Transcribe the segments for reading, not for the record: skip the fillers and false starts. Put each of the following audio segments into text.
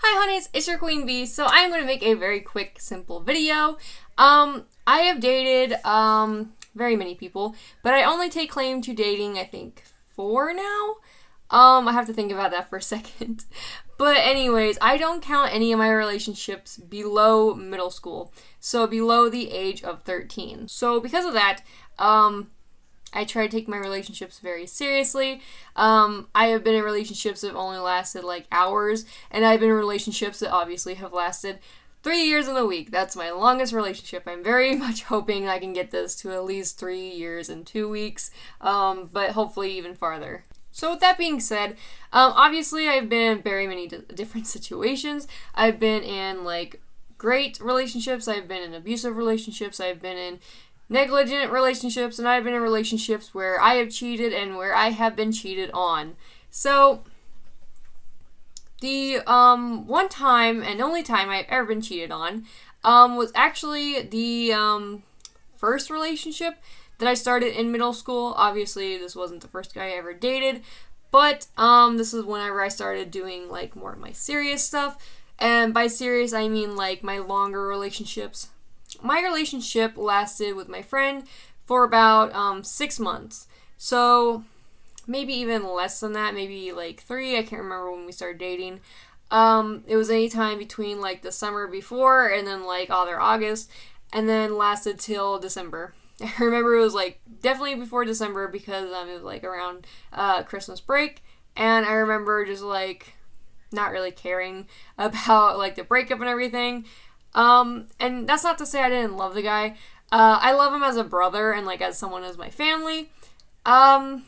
Hi honeys, it's your Queen Bee. So I'm going to make a very quick, simple video. I have dated, very many people, but I only take claim to dating, I think, 4 now? I have to think about that for a second. But anyways, I don't count any of my relationships below middle school. So below the age of 13. So because of that, I try to take my relationships very seriously. I have been in relationships that have only lasted like hours, and I've been in relationships that obviously have lasted 3 years and a week. That's my longest relationship. I'm very much hoping I can get this to at least 3 years and 2 weeks, but hopefully even farther. So with that being said, obviously I've been in very many different situations. I've been in like great relationships, I've been in abusive relationships, I've been in negligent relationships, and I've been in relationships where I have cheated and where I have been cheated on. So the one time and only time I've ever been cheated on was actually the first relationship that I started in middle school. Obviously, this wasn't the first guy I ever dated, but this is whenever I started doing like more of my serious stuff. And by serious, I mean like my longer relationships. My relationship lasted with my friend for about 6 months. So maybe even less than that, maybe like 3. I can't remember when we started dating. It was any time between like the summer before and then like August, and then lasted till December. I remember it was like definitely before December because it was like around Christmas break, and I remember just like not really caring about like the breakup and everything. And that's not to say I didn't love the guy. I love him as a brother and like as someone as my family. But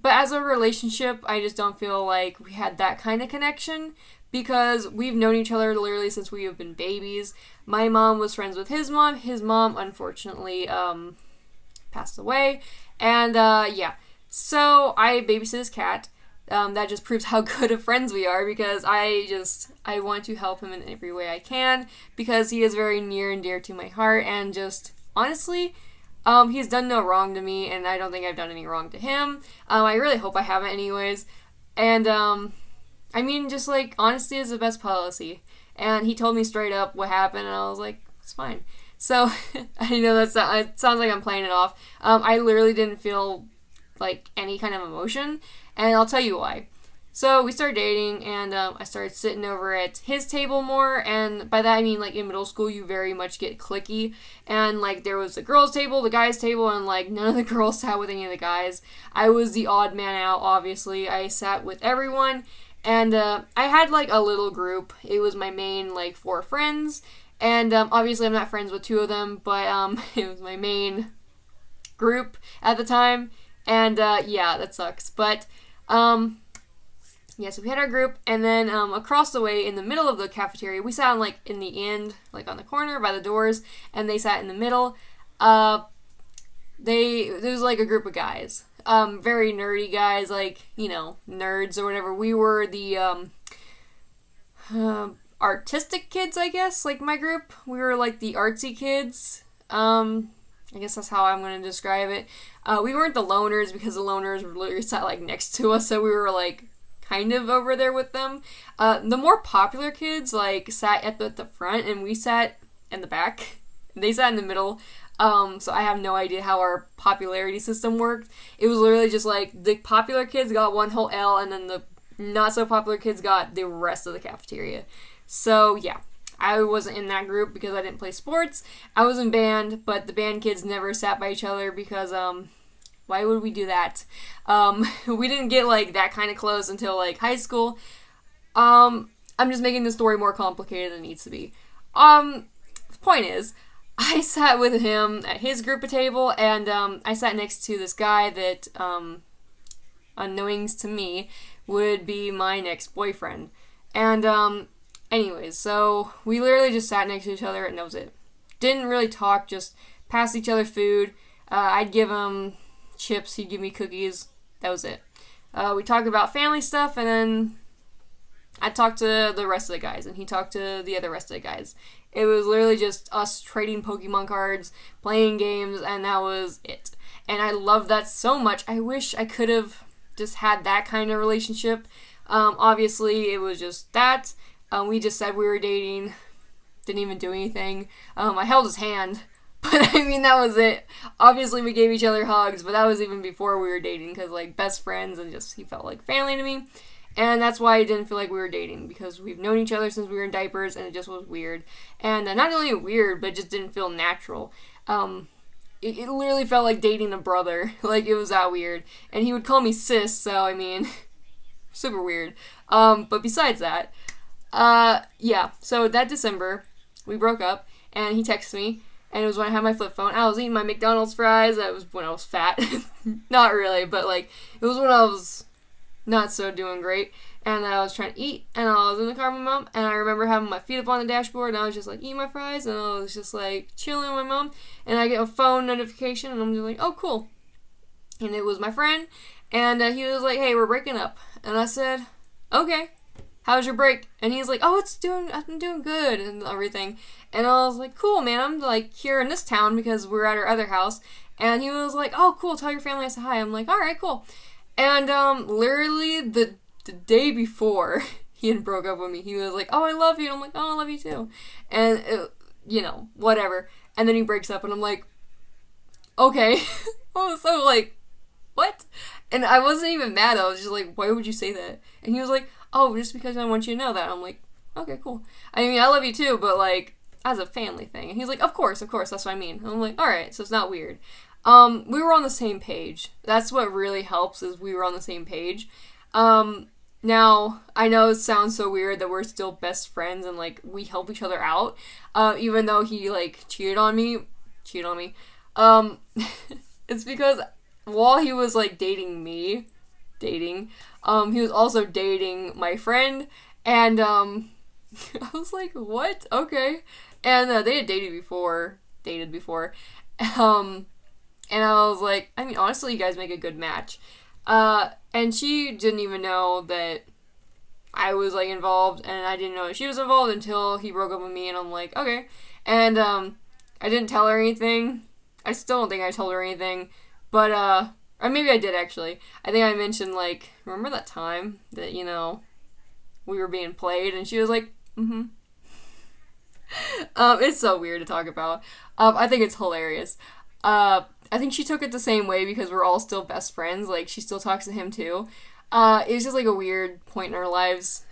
as a relationship, I just don't feel like we had that kind of connection because we've known each other literally since we have been babies. My mom was friends with his mom. His mom, unfortunately, passed away. And, yeah. So I babysit his cat. That just proves how good of friends we are because I want to help him in every way I can because he is very near and dear to my heart, and just honestly, he's done no wrong to me, and I don't think I've done any wrong to him. I really hope I haven't anyways. And, I mean, just like, honesty is the best policy. And he told me straight up what happened, and I was like, it's fine. So, I know it sounds like I'm playing it off. I literally didn't feel like any kind of emotion, and I'll tell you why. So we started dating, and I started sitting over at his table more, and by that I mean like in middle school you very much get cliquey, and like there was the girls table, the guys table, and like none of the girls sat with any of the guys. I was the odd man out, obviously. I sat with everyone, and I had like a little group. It was my main like 4 friends, and obviously I'm not friends with 2 of them, but it was my main group at the time. And, yeah, that sucks. But, yeah, so we had our group, and then, across the way, in the middle of the cafeteria, we sat on, like, in the end, like, on the corner by the doors, and they sat in the middle. There was, like, a group of guys. Very nerdy guys, like, you know, nerds or whatever. We were the, artistic kids, I guess, like, my group. We were, like, the artsy kids. I guess that's how I'm going to describe it. We weren't the loners because the loners literally sat like next to us, so we were like kind of over there with them. The more popular kids like sat at the front, and we sat in the back. They sat in the middle. So I have no idea how our popularity system worked. It was literally just like the popular kids got one whole L, and then the not so popular kids got the rest of the cafeteria. So yeah. I wasn't in that group because I didn't play sports. I was in band, but the band kids never sat by each other because, why would we do that? We didn't get, like, that kind of close until, like, high school. I'm just making the story more complicated than it needs to be. The point is, I sat with him at his group of table, and, I sat next to this guy that, unknowings to me, would be my next boyfriend. And, anyways, so we literally just sat next to each other, and that was it. Didn't really talk, just passed each other food. I'd give him chips, he'd give me cookies. That was it. We talked about family stuff, and then I'd talk to the rest of the guys, and he talked to the other rest of the guys. It was literally just us trading Pokemon cards, playing games, and that was it. And I love that so much. I wish I could have just had that kind of relationship. Obviously, it was just that. We just said we were dating, didn't even do anything. I held his hand, but I mean, that was it. Obviously, we gave each other hugs, but that was even before we were dating, because, like, best friends, and just, he felt like family to me. And that's why I didn't feel like we were dating, because we've known each other since we were in diapers, and it just was weird. And not only weird, but it just didn't feel natural. It literally felt like dating a brother. Like, it was that weird. And he would call me sis, so, I mean, super weird. But besides that, yeah, so that December, we broke up, and he texted me, and it was when I had my flip phone. I was eating my McDonald's fries. That was when I was fat. Not really, but, like, it was when I was not so doing great, and I was trying to eat, and I was in the car with my mom, and I remember having my feet up on the dashboard, and I was just, like, eating my fries, and I was just, like, chilling with my mom, and I get a phone notification, and I'm just like, oh, cool. And it was my friend, and he was like, hey, we're breaking up. And I said, okay, how's your break? And he's like, oh, I'm doing good, and everything. And I was like, cool, man, I'm, like, here in this town, because we're at our other house. And he was like, oh, cool, tell your family I said hi. I'm like, all right, cool. And literally the day before he had broke up with me, he was like, oh, I love you. And I'm like, oh, I love you too. And, whatever. And then he breaks up, and I'm like, okay. I was so like, what? And I wasn't even mad. I was just like, why would you say that? And he was like, oh, just because I want you to know that. I'm like, okay, cool. I mean, I love you too, but, like, as a family thing. And he's like, of course, that's what I mean. And I'm like, all right, so it's not weird. We were on the same page. That's what really helps, is we were on the same page. Now, I know it sounds so weird that we're still best friends and, like, we help each other out, even though he, like, cheated on me. It's because while he was, like, he was also dating my friend, and, I was like, what? Okay. And, they had dated before, and I was like, I mean, honestly, you guys make a good match. And she didn't even know that I was, like, involved, and I didn't know that she was involved until he broke up with me, and I'm like, okay. And, I didn't tell her anything. I still don't think I told her anything, but, or maybe I did, actually. I think I mentioned, like, remember that time that, we were being played, and she was like, mm-hmm. It's so weird to talk about. I think it's hilarious. I think she took it the same way because we're all still best friends. Like, she still talks to him, too. It was just, like, a weird point in our lives.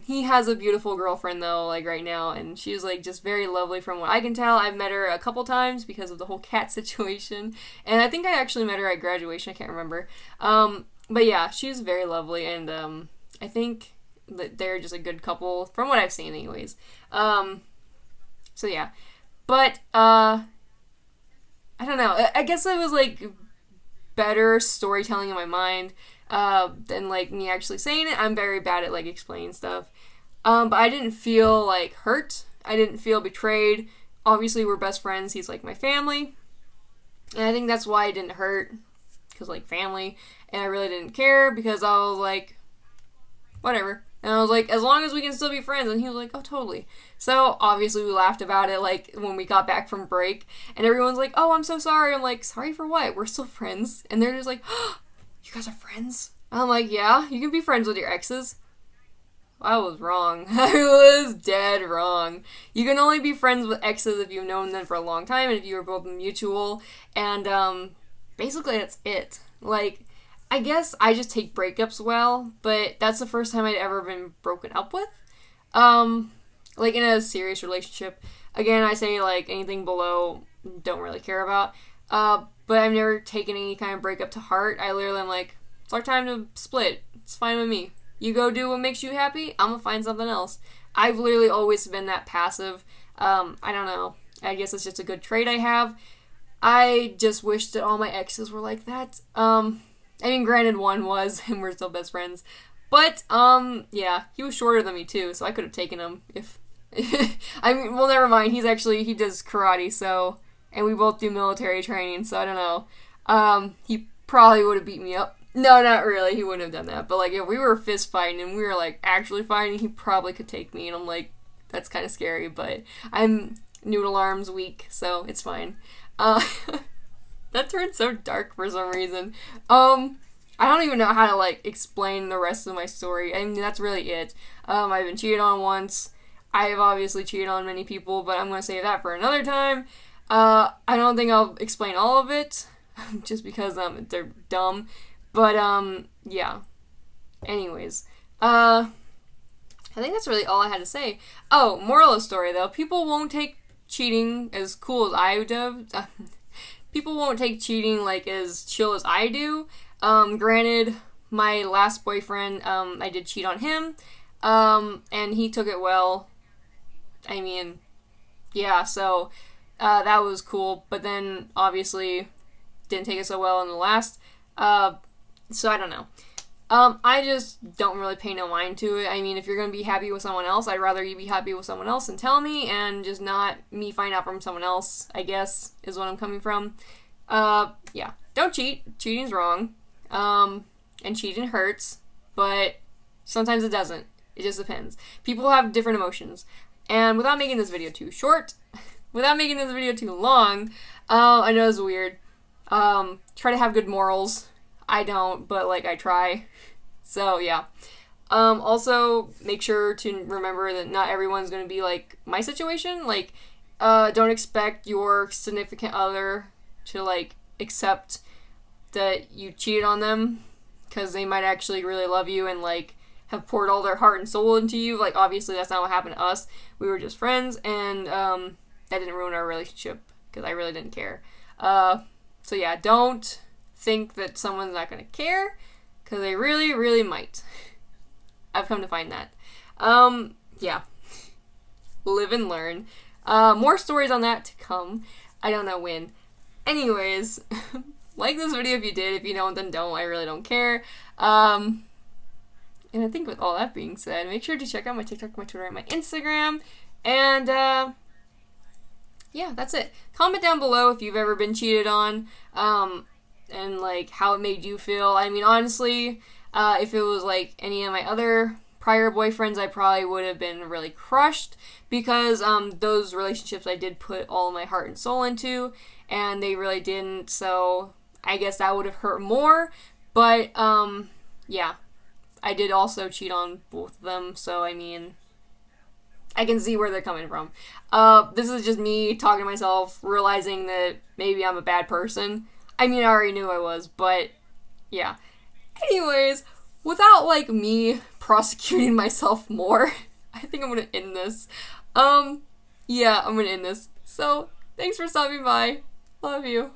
He has a beautiful girlfriend, though, like, right now, and she's, like, just very lovely from what I can tell. I've met her a couple times because of the whole cat situation, and I think I actually met her at graduation. I can't remember. But, yeah, she's very lovely, and, I think that they're just a good couple, from what I've seen, anyways. So, yeah. But, I don't know. I guess it was, like, better storytelling in my mind than, like, me actually saying it. I'm very bad at, like, explaining stuff. But I didn't feel, like, hurt. I didn't feel betrayed. Obviously, we're best friends. He's, like, my family. And I think that's why it didn't hurt. Because, like, family. And I really didn't care because I was, like, whatever. And I was like, as long as we can still be friends. And he was like, oh, totally. So, obviously, we laughed about it, like, when we got back from break. And everyone's like, oh, I'm so sorry. I'm like, sorry for what? We're still friends. And they're just like, oh, you guys are friends? And I'm like, yeah, you can be friends with your exes. I was wrong. I was dead wrong. You can only be friends with exes if you've known them for a long time and if you were both mutual. And, basically, that's it. Like, I guess I just take breakups well, but that's the first time I'd ever been broken up with. Like, in a serious relationship. Again, I say, like, anything below, don't really care about. But I've never taken any kind of breakup to heart. I literally am like, it's our time to split. It's fine with me. You go do what makes you happy, I'm gonna find something else. I've literally always been that passive. I don't know. I guess it's just a good trait I have. I just wish that all my exes were like that. I mean, granted, one was, and we're still best friends. But, yeah, he was shorter than me, too, so I could have taken him if... I mean, well, never mind. He does karate, so... And we both do military training, so I don't know. He probably would have beat me up. No, not really. He wouldn't have done that. But, like, if we were fist fighting and we were, like, actually fighting, he probably could take me. And I'm like, that's kind of scary, but I'm noodle arms weak, so it's fine. That turned so dark for some reason. I don't even know how to, like, explain the rest of my story. I mean, that's really it. I've been cheated on once. I have obviously cheated on many people, but I'm going to save that for another time. I don't think I'll explain all of it, just because they're dumb. But, yeah. Anyways, I think that's really all I had to say. Oh, moral of the story, though. People won't take cheating as cool as I would have. People won't take cheating, like, as chill as I do. Granted, my last boyfriend, I did cheat on him, and he took it well. I mean, yeah, so, that was cool, but then, obviously, didn't take it so well in the last, so I don't know. I just don't really pay no mind to it. I mean, if you're gonna be happy with someone else, I'd rather you be happy with someone else and tell me, and just not me find out from someone else, I guess, is what I'm coming from. Yeah. Don't cheat. Cheating's wrong. And cheating hurts, but sometimes it doesn't. It just depends. People have different emotions. And without making this video too short, without making this video too long, I know it's weird. Try to have good morals. I don't, but, like, I try. So, yeah. Also, make sure to remember that not everyone's gonna be, like, my situation. Like, don't expect your significant other to, like, accept that you cheated on them, because they might actually really love you and, like, have poured all their heart and soul into you. Like, obviously, that's not what happened to us. We were just friends, and, that didn't ruin our relationship, because I really didn't care. So, yeah, don't think that someone's not gonna care, because they really, really might. I've come to find that. Yeah. Live and learn. More stories on that to come. I don't know when. Anyways, like this video if you did. If you don't, then don't. I really don't care. And I think with all that being said, make sure to check out my TikTok, my Twitter, and my Instagram. And, yeah, that's it. Comment down below if you've ever been cheated on, and, like, how it made you feel. I mean, honestly, if it was, like, any of my other prior boyfriends, I probably would have been really crushed, because, those relationships I did put all my heart and soul into, and they really didn't, so I guess that would have hurt more, but, yeah, I did also cheat on both of them, so, I mean, I can see where they're coming from. This is just me talking to myself, realizing that maybe I'm a bad person. I mean, I already knew I was, but, yeah. Anyways, without, like, me prosecuting myself more, I think I'm gonna end this. Yeah, I'm gonna end this. So, thanks for stopping by. Love you.